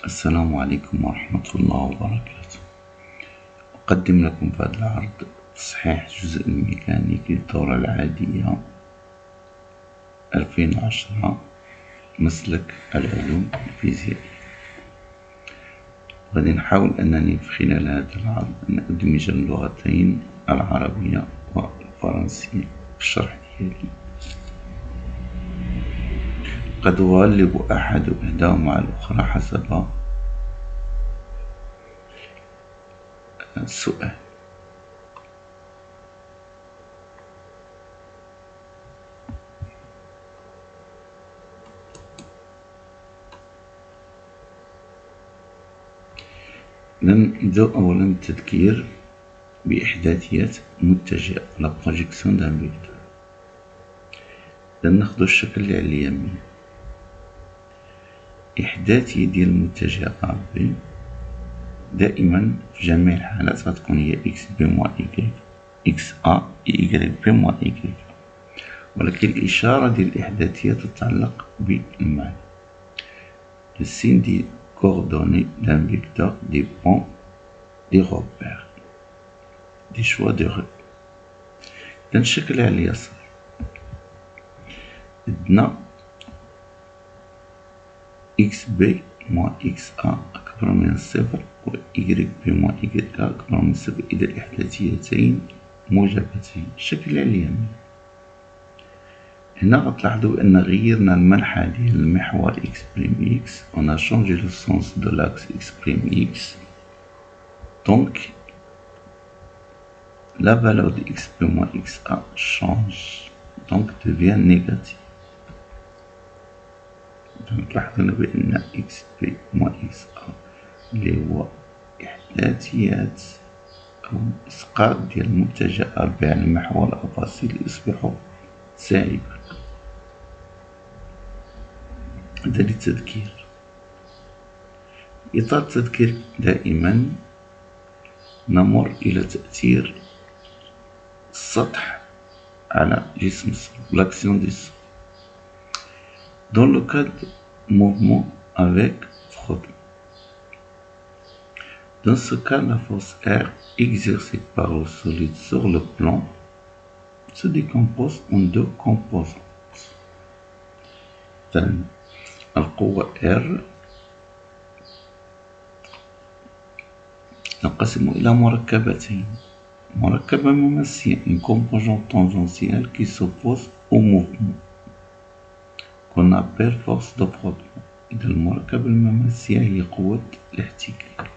السلام عليكم ورحمة الله وبركاته. أقدم لكم في هذا العرض تصحيح جزء الميكانيكي للدورة العادية 2010 مسلك العلوم الفيزيائية. غادي نحاول أنني في خلال هذا العرض أن أدمج اللغتين العربية والفرنسية في الشرح ديالي. قد أغلب إحداهما على الأخرى حسب السؤال. نبدأ أولا التذكير بإحداثيات متجهة لا بروجيكسيون دان فيكتور. ناخدو الشكل اللي على اليمين. إحداثية ديال المتجهة أ بي دائما في جميع الحالات غتكون هي إكس بي موا إيكغيك إكس أ إيكغيك بي موا إيكغيك، ولكن الإشارة ديال الإحداثية تتعلق بالمعنى. Le signe des coordonnées d'un vecteur dépend des repères, des choix de repères. الشكل على اليسار عندنا إكس بي موا إكس أ أكبر من الصفر و إيكغيك بي موا إيكغيك أ أكبر من الصفر إذا الإحداثيتين موجبتين. الشكل على اليمين هنا غتلاحظو بأن غيرنا المنحى ديال المحور إكس بريم إكس، on a changé le sens de l'axe X prime X, donc la valeur de X P moins XA change, donc devient négative. donc لاحظنا بأن X P moins XA اللي هو إحداثيات أو إسقاط ديال المتجه أ بي على المحور الأباسيل يصبح سالبا. هذا للتذكير. إطار التذكير دائما نمر إلى تأثير السطح على جسم الصلب، l'action du sol. Dans le cas de mouvement avec frottement. Dans ce cas, la force R exercée par le solide sur le plan se décompose en deux composantes. القوة R تنقسم إلى مركبتين. مركبة مماسية une composante tangentielle qui s'oppose au mouvement qu'on appelle force de frottement. إذا المركبة المماسية هي قوة الاحتكاك.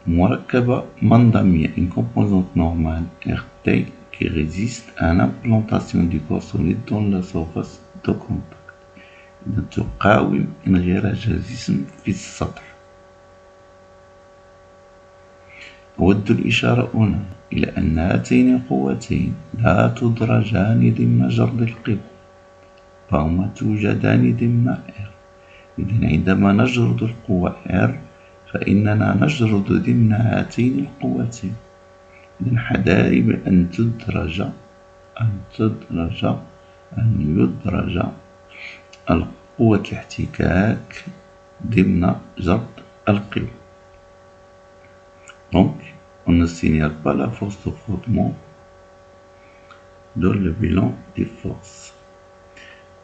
مركبة منظمية une composante normale RT qui résiste à l'implantation du corps solide dans la surface de contact. إذا تقاوم انغراج الجسم في السطح. أود الإشارة هنا إلى أن هاتين القوتين لا تدرجان ضمن جرد القوى، فهما توجدان ضمن R. إذن عندما نجرد القوة R فإننا نجرد ضمن هاتين القوتين. إذن حذاري بأن يدرج القوة الاحتكاك ضمن جرد القوى. Donc, on ne signale pas la force de frottement dans le bilan des forces.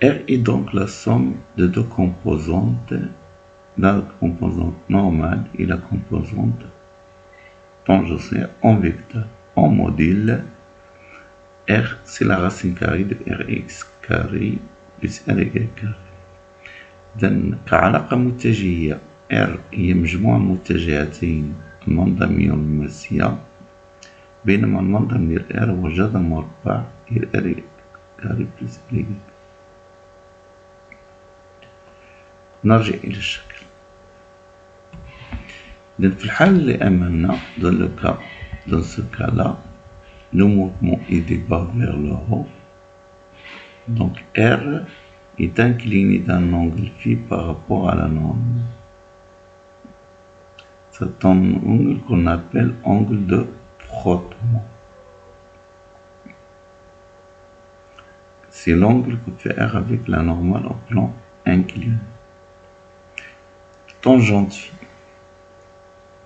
R est donc la somme de deux composantes, la composante normale et la composante tangentielle en vecteur. En module, R c'est la racine carrée de Rx carré plus Ry carré. إذن كعلاقة متجهية R هي مجموع المتجهتين المنظمية والمماسية، بينما المنظم ديال R هو جذر مربع ديال Ry كاري بلس Ry. نرجع إلى الشكل. إذن في الحالة اللي أمامنا dans ce cas-là, le mouvement est de bas vers le haut. Donc R est incliné d'un angle phi par rapport à la norme. C'est un angle qu'on appelle angle de frottement. C'est l'angle que fait R avec la normale au plan incliné. tangente phi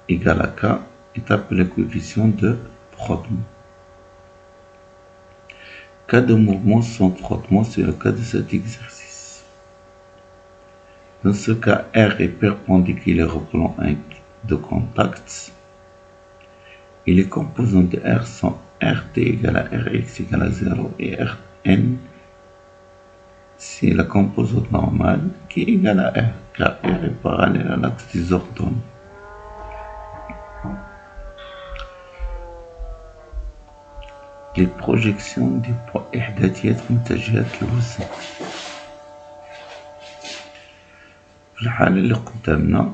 égale à k est appelé coefficient de frottement. Cas de mouvement sans frottement, c'est le cas de cet exercice. Dans ce cas, R est perpendiculaire au plan de contact et les composantes de R sont RT égale à Rx égale à 0 et Rn, c'est la composante normale qui est égale à R, car R est parallèle à l'axe des orthones. Les projections des points إحداثيات منتجات الوزن. في الحالة اللي قدامنا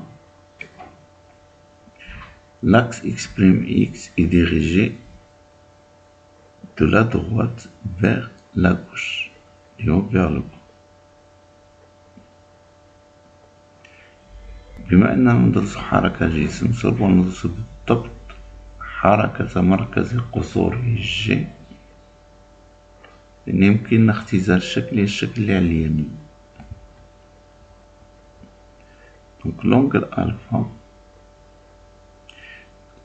l'axe X' X est dirigé de la droite vers la gauche, du haut vers le bas. بما أننا ندرس حركة جسم سوف ندرس بالضبط حركة مركز قصوري G، لأن يمكننا اختزال الشكل اللي على اليمين. donc l'angle alpha،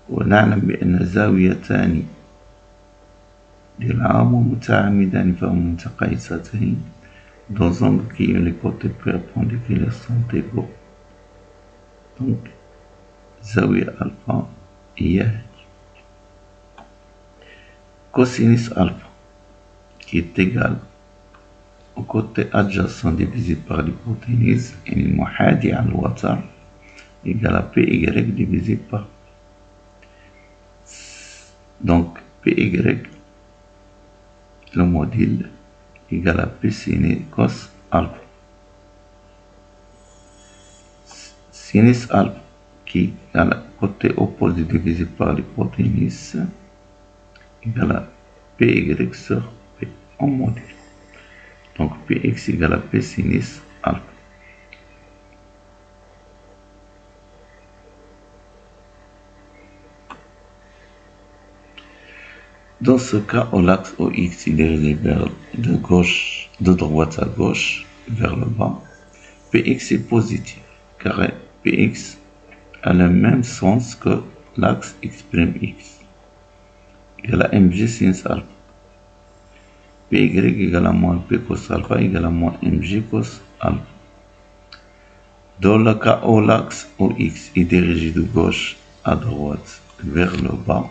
ونعلم بأن زاويتان للعمود متعامدان فهما متقايستين dans un angle qui les côtés perpendiculaires sont égaux. donc زاوية alpha هي cosinus alpha qui est égal au côté adjacent divisé par l'hypoténuse et المحاذي على الوتر égal à PY divisé par donc PY le module égal à P sin cos alpha. Sinus alpha qui est à la côté opposé divisé par l'hypoténuse égal à PY sur P en module. donc Px égale à P sinus alpha. Dans ce cas, où l'axe OX est dirigé de droite à gauche, vers le bas, Px est positif, car Px a le même sens que l'axe X', égale à Mg sinus alpha. Py égale à moins P cos alpha égale à moins Mg cos alpha. Dans le cas où l'axe OX est dirigé de gauche à droite vers le bas,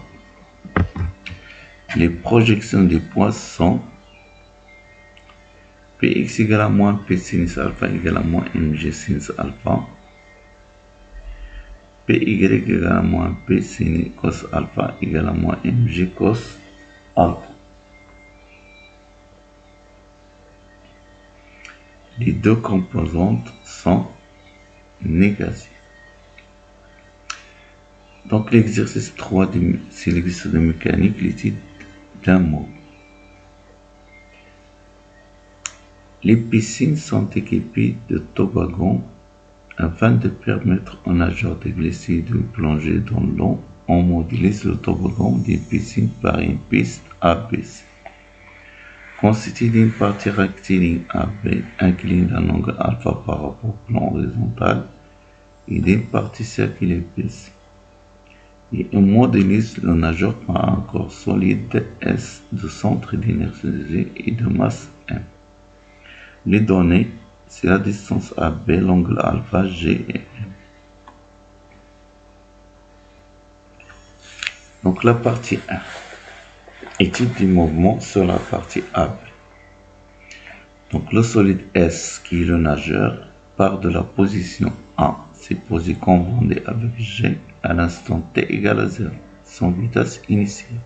les projections des points sont Px égale à moins P sinus alpha égale à moins Mg sinus alpha, Py égale à moins P sin cos alpha égale à moins Mg cos alpha. Les deux composantes sont négatives. Donc l'exercice 3, c'est l'exercice de mécanique, l'étude d'un mot. Les piscines sont équipées de toboggans afin de permettre aux nageurs de glisser et de plonger dans l'eau. On modélise le toboggan des piscines par une piste ABC, constituée d'une partie rectiligne AB inclinée d'un angle alpha par rapport au plan horizontal et d'une partie circulaire BC. Et on modélise le nageur par un corps solide S de centre d'inertie G et de masse M. Les données, c'est la distance AB, l'angle alpha, G et M. Donc la partie 1, étude du mouvement sur la partie AB. Donc le solide S, qui est le nageur, part de la position A, c'est posé conbondé avec G à l'instant T égale à 0, sans vitesse initiale.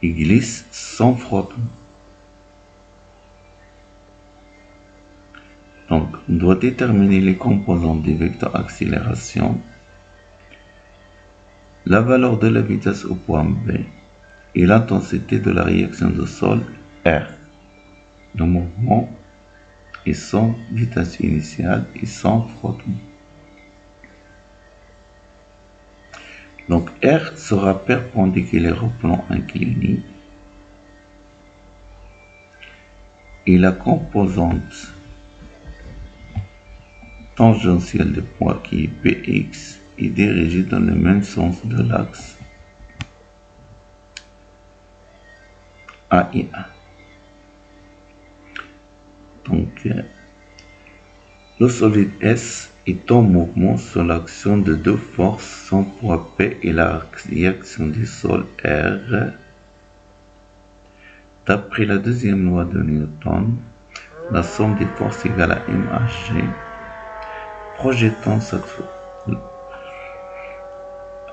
Il glisse sans frottement. Donc, on doit déterminer les composantes des vecteurs accélération, la valeur de la vitesse au point B et l'intensité de la réaction de sol R. Le mouvement est sans vitesse initiale et sans frottement. Donc R sera perpendiculaire au plan incliné et la composante tangentielle de point qui est Px est dirigée dans le même sens de l'axe AI1. Donc, le solide S est en mouvement sous l'action de deux forces, son poids P et la réaction du sol R. D'après la deuxième loi de Newton, la somme des forces égale à mHg. Projetons cette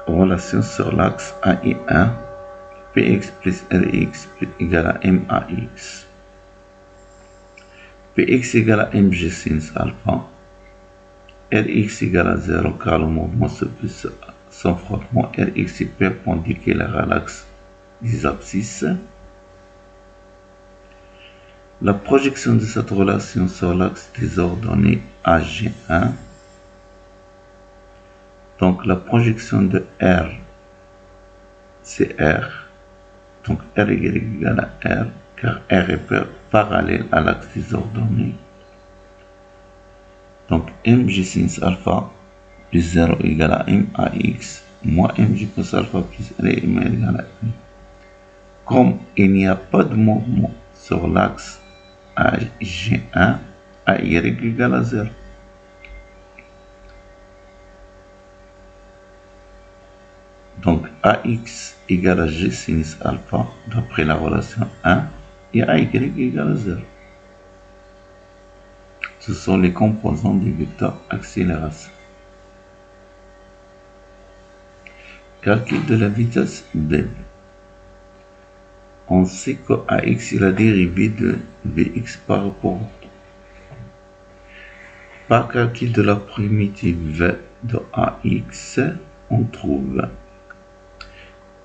relation sur l'axe AI1, Px plus Rx égale à MAX. Px égale à mg sin alpha. Rx égale à 0 car le mouvement se fait sans frottement. Rx est perpendiculaire à l'axe des abscisses. La projection de cette relation sur l'axe des ordonnées AG1. Donc la projection de R, c'est R. Donc R égale à R, car R est parallèle à l'axe des ordonnées. Donc mg sin alpha plus 0 égale à max, moins mg cos alpha plus r égale à m. Comme il n'y a pas de mouvement sur l'axe AG1, AY égale à 0. Donc AX égale à G sinus alpha d'après la relation 1 et AY égale à 0. Ce sont les composants du vecteur accélération. Calcul de la vitesse v. On sait que AX est la dérivée de Vx par rapport au temps. Par calcul de la primitive v de AX, on trouve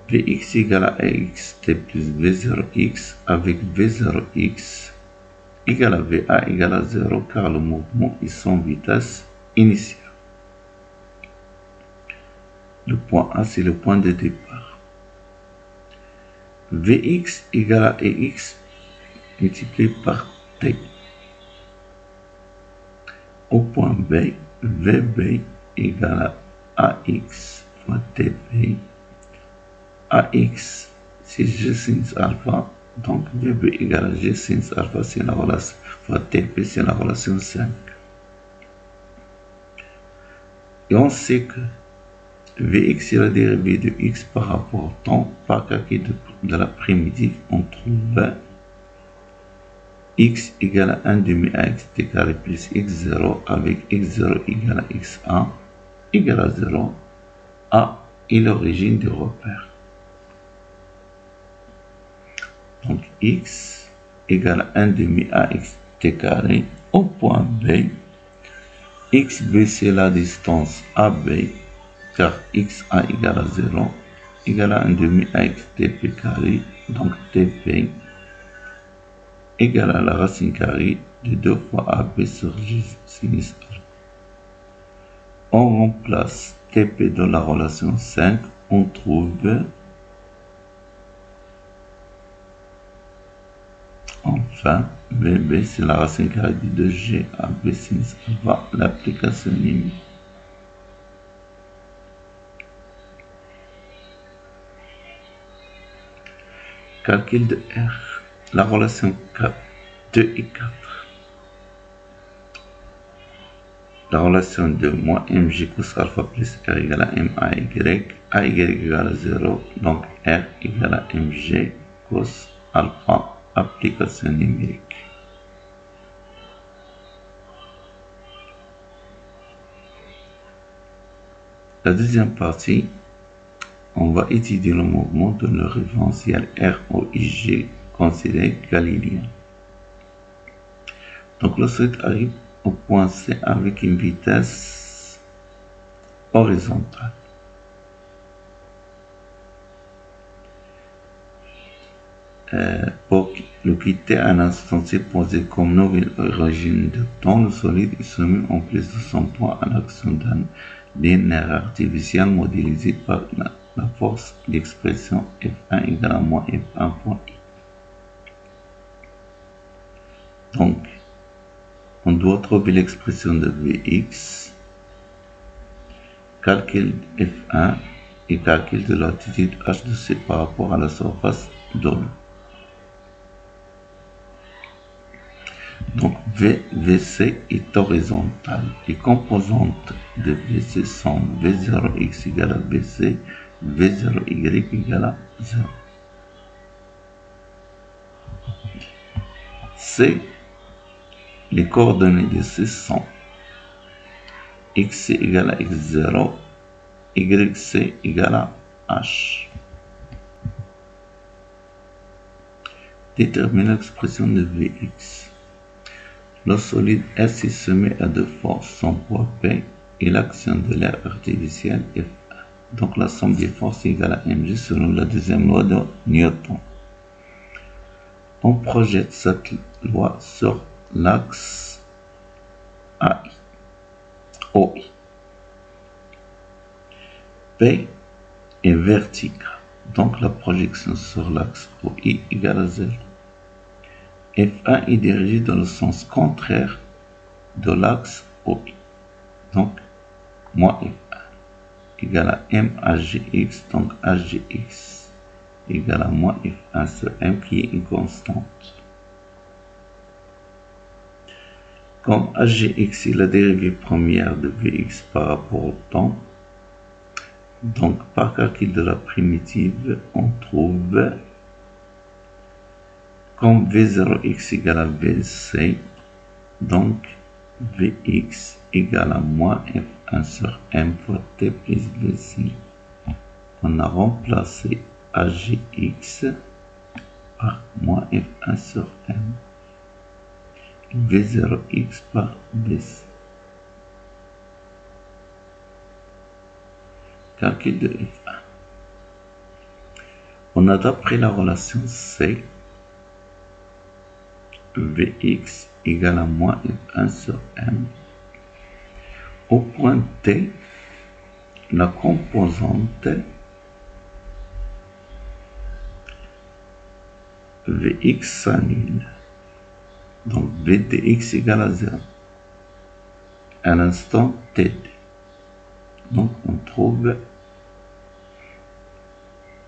Vx égale à AXT plus V0x avec V0x égale à VA égale à 0 car le mouvement est sans vitesse initiale. Le point A, c'est le point de départ. Vx égale à Ex multiplié par T. Au point B, Vb égale à Ax fois Tb. Ax, c'est G sin alpha, donc Vb égale à G sin alpha, c'est la relation, fois Tb, c'est la relation 5. Et on sait que Vx est la dérivée de x par rapport au temps. Par calcul de la primitive, on trouve x égale à 1 demi ax t carré plus x0 avec x0 égale à xa égale à 0. A est l'origine du repère. Donc x égale à 1 demi ax t carré au point B. xb c'est la distance AB car xa égale à 0 égale à 1 demi ax tp carré, donc tp égale à la racine carrée de 2 fois AB sur G sinus alpha. On remplace TP dans la relation 5, on trouve enfin VB, c'est la racine carrée de 2G AB sinus alpha, l'application limite. Calcul de R, la relation 2 et 4. La relation de moins mg cos alpha plus r égale à may, ay égale à 0, donc r égale à mg cos alpha, application numérique. La deuxième partie, on va étudier le mouvement de le référentiel ROIG considéré galiléen. Donc le solide arrive au point C avec une vitesse horizontale. Pour le quitter un instant posé comme nouvelle origine de temps, le solide est soumis en plus de son point à l'action d'un linéaire artificiel modélisé par la force d'expression F1 égale à moins F1 point I. Donc, on doit trouver l'expression de Vx, calcul F1 et calcul de l'attitude h de c par rapport à la surface donnée. Donc VC est horizontale. Les composantes de VC sont V0x égale à BC, V0y égale à 0. C, les coordonnées de C sont xc égale à x0, yc égale à h. Déterminer l'expression de Vx. Le solide S est soumis à deux forces, son poids P et l'action de l'air artificiel F1. Donc la somme des forces est égale à mg selon la deuxième loi de Newton. On projette cette loi sur l'axe OI. P est vertical, donc la projection sur l'axe OI égale à 0. F1 est dirigé dans le sens contraire de l'axe OI. Donc, moins F1 égale à M HGX, donc HGX égale à moins F1 sur M qui est une constante. Comme HGX est la dérivée première de Vx par rapport au temps, donc par calcul de la primitive, on trouve comme V0x égale à Vc, donc Vx égale à moins F1 sur M fois T plus Vc. On a remplacé HGX par moins F1 sur M. V0x par Vc. Calcul de F1. On a d'après la relation C, Vx égale à moins F1 sur M. Au point T, la composante Vx s'annule. Donc V de x égale à 0. À l'instant T. Donc on trouve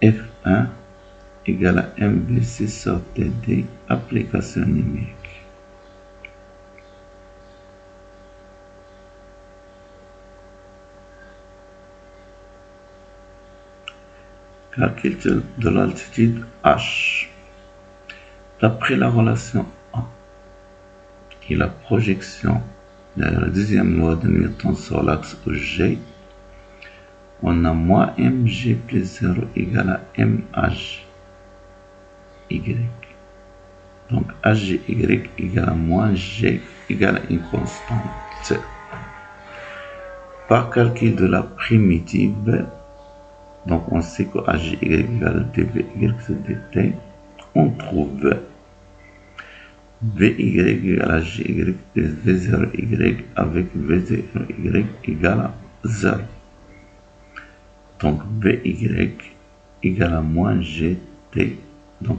F1 égale à MVC sur TD, application numérique. Calcul de l'altitude H. D'après la relation A et la projection de la deuxième loi de Newton sur l'axe G, on a moins mg plus 0 égale à mh y. Donc hgy égale à moins g égale à une constante. Par calcul de la primitive, donc on sait que hgy égale à dvy sur dt, on trouve Vy égale à Gy plus V0y avec V0y égale à 0. Donc Vy égale à moins Gt. Donc,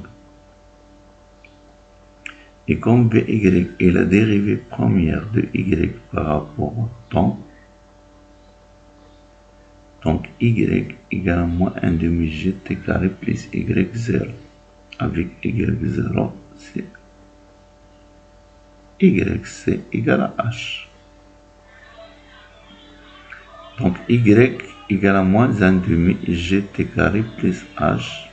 et comme Vy est la dérivée première de y par rapport au temps, donc y égale à moins 1 demi Gt carré plus y0. Avec y0, c'est YC égale à H. Donc Y égale à moins 1 demi GT carré plus H.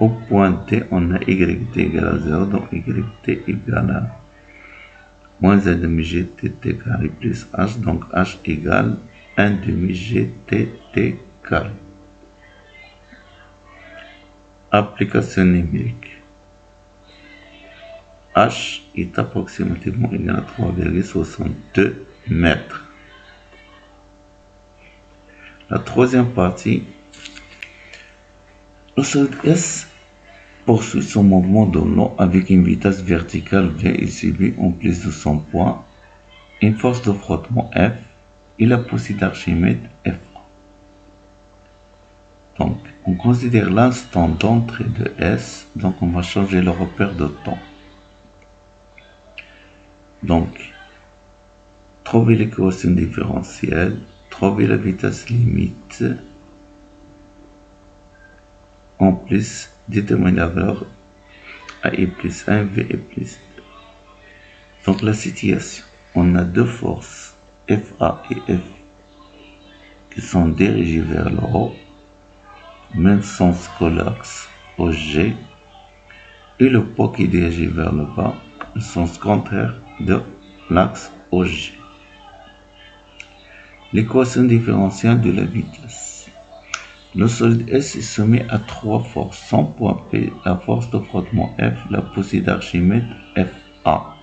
Au point T, on a YT égale à 0, donc YT égale à moins 1 demi GTT carré plus H, donc H égale 1 demi GTT carré. Application numérique. H est approximativement égal à 3,62 mètres. La troisième partie, le solide S poursuit son mouvement dans l'eau avec une vitesse verticale V et subit en plus de son poids une force de frottement F et la poussée d'Archimède F. Donc, on considère l'instant d'entrée de S, donc on va changer le repère de temps. Donc, trouver l'équation différentielle, trouver la vitesse limite, en plus déterminer la valeur AI plus 1, VE plus 2. Donc la situation, on a deux forces, FA et F, qui sont dirigées vers le haut, même sens que l'axe OG, et le pot qui est dirigé vers le bas, le sens contraire de l'axe OG. L'équation différentielle de la vitesse. Le solide S est soumis à trois forces. Son poids P, la force de frottement F, la poussée d'Archimède FA.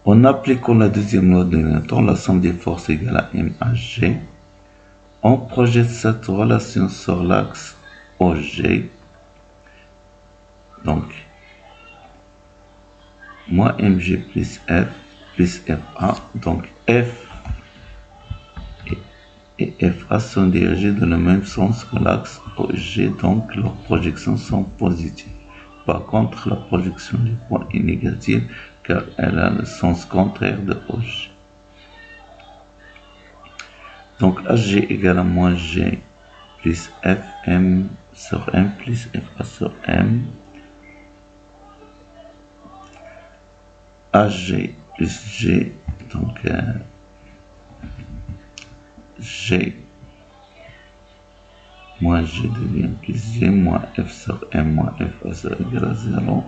En appliquant la deuxième loi de Newton, la somme des forces égale à MHG. On projette cette relation sur l'axe OG. Donc, moins mg plus F plus FA. Donc, F et FA sont dirigés dans le même sens que l'axe OG, donc leurs projections sont positives. Par contre, la projection du point est négative car elle a le sens contraire de OG. Donc, HG égale à moins G plus FM sur M plus FA sur M. HG plus G, donc G moins G devient plus G moins F sur M moins FA sur égale à 0.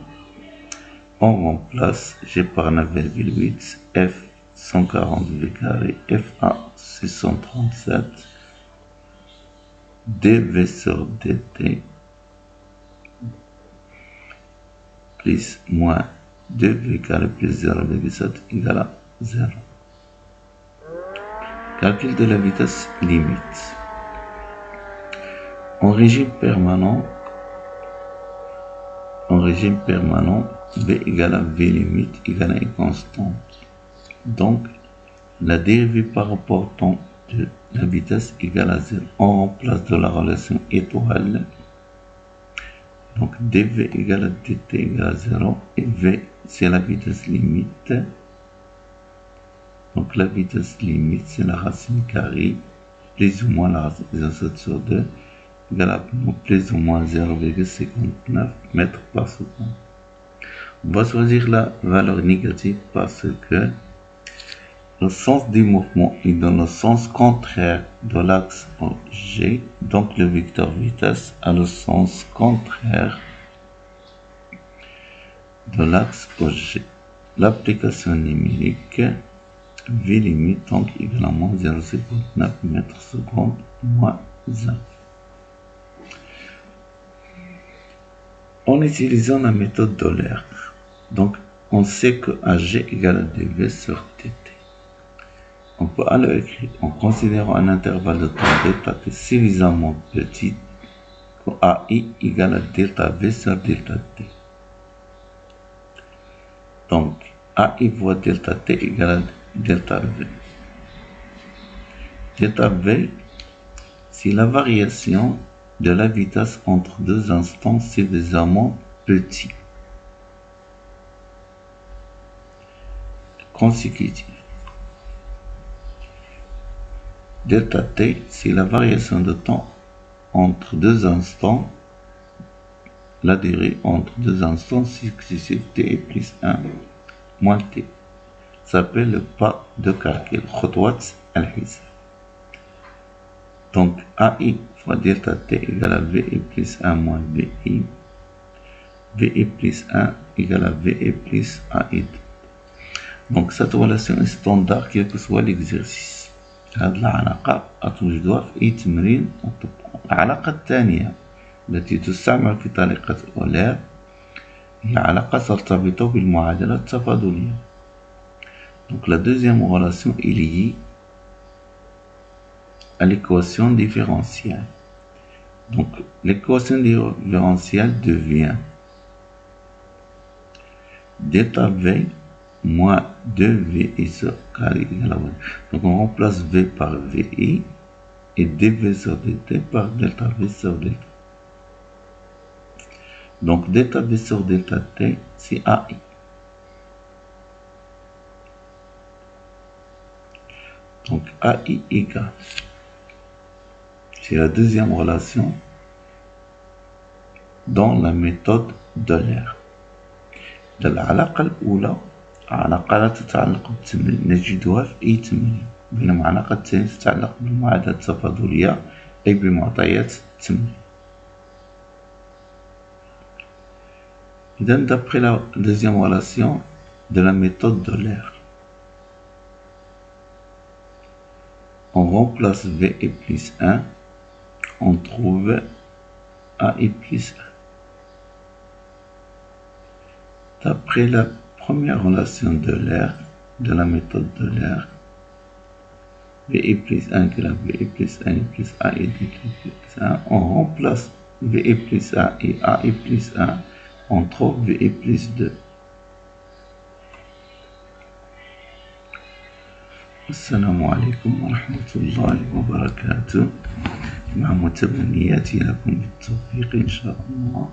On remplace G par 9,8, F 140 V carré, FA 637, dV sur dt plus moins 2V carré plus 0,7 égale à 0. Calcul de la vitesse limite. En régime permanent, V égale à V limite égale à une constante. Donc, la dérivée par rapport au temps de la vitesse égale à 0. On remplace de la relation étoile. Donc, dV égale à dt égale à 0. Et V, c'est la vitesse limite. Donc, la vitesse limite, c'est la racine carrée, plus ou moins la racine de 7 sur 2, égale à plus ou moins 0,59 mètres par seconde. On va choisir la valeur négative parce que le sens du mouvement est dans le sens contraire de l'axe G, donc le vecteur vitesse a le sens contraire de l'axe OG. L'application numérique V limite donc égale à moins 0,59 mètres seconde moins 1. En utilisant la méthode d'Euler, donc on sait que AG égale à dV sur dt. On peut alors écrire en considérant un intervalle de temps delta t suffisamment petit que AI égale à delta V sur delta t. Donc AI fois delta t égale à delta V. Delta V, c'est la variation de la vitesse entre deux instants suffisamment petits, consécutifs. Delta t, c'est la variation de temps entre deux instants, la durée entre deux instants successifs t plus 1 moins t. Ça s'appelle le pas de calcul, خطوات الحساب. Donc AI fois delta t égale à VE plus 1 moins VI. VE plus 1 égale à VE plus AI. Donc cette relation est standard quel que soit l'exercice. هذه العلاقة أتوجدها في أي تمرين نطبقه. العلاقة الثانية التي تستعمل في طريقة أولير هي علاقة ترتبط بالمعادلة التفاضلية. Donc la deuxième relation est liée à l'équation différentielle. Donc l'équation différentielle devient delta V moins 2VI sur carré égale à 1. Donc on remplace V par VI et dV sur dt par delta V sur delta. Donc delta V sur delta t, c'est AI. Donc AI égale. C'est la deuxième relation dans la méthode d'Euler. العلاقة الأولى علاقة لا تتعلق بالتمرين نجدها في أي تمرين، بينما العلاقة الثانية تتعلق بالمعادلة التفاضلية أي بمعطيات التمرين. إذن d'après la deuxième relation de la méthode d'Euler, on remplace V est plus 1, on trouve A est plus 1. D'après la première relation d'Euler, de la méthode d'Euler, V est plus 1 égale V est plus 1 plus A est plus 1, on remplace V est plus 1 et A est plus 1, on trouve V est plus 2. السلام عليكم ورحمة الله وبركاته. مع متمنياتي لكم بالتوفيق إن شاء الله.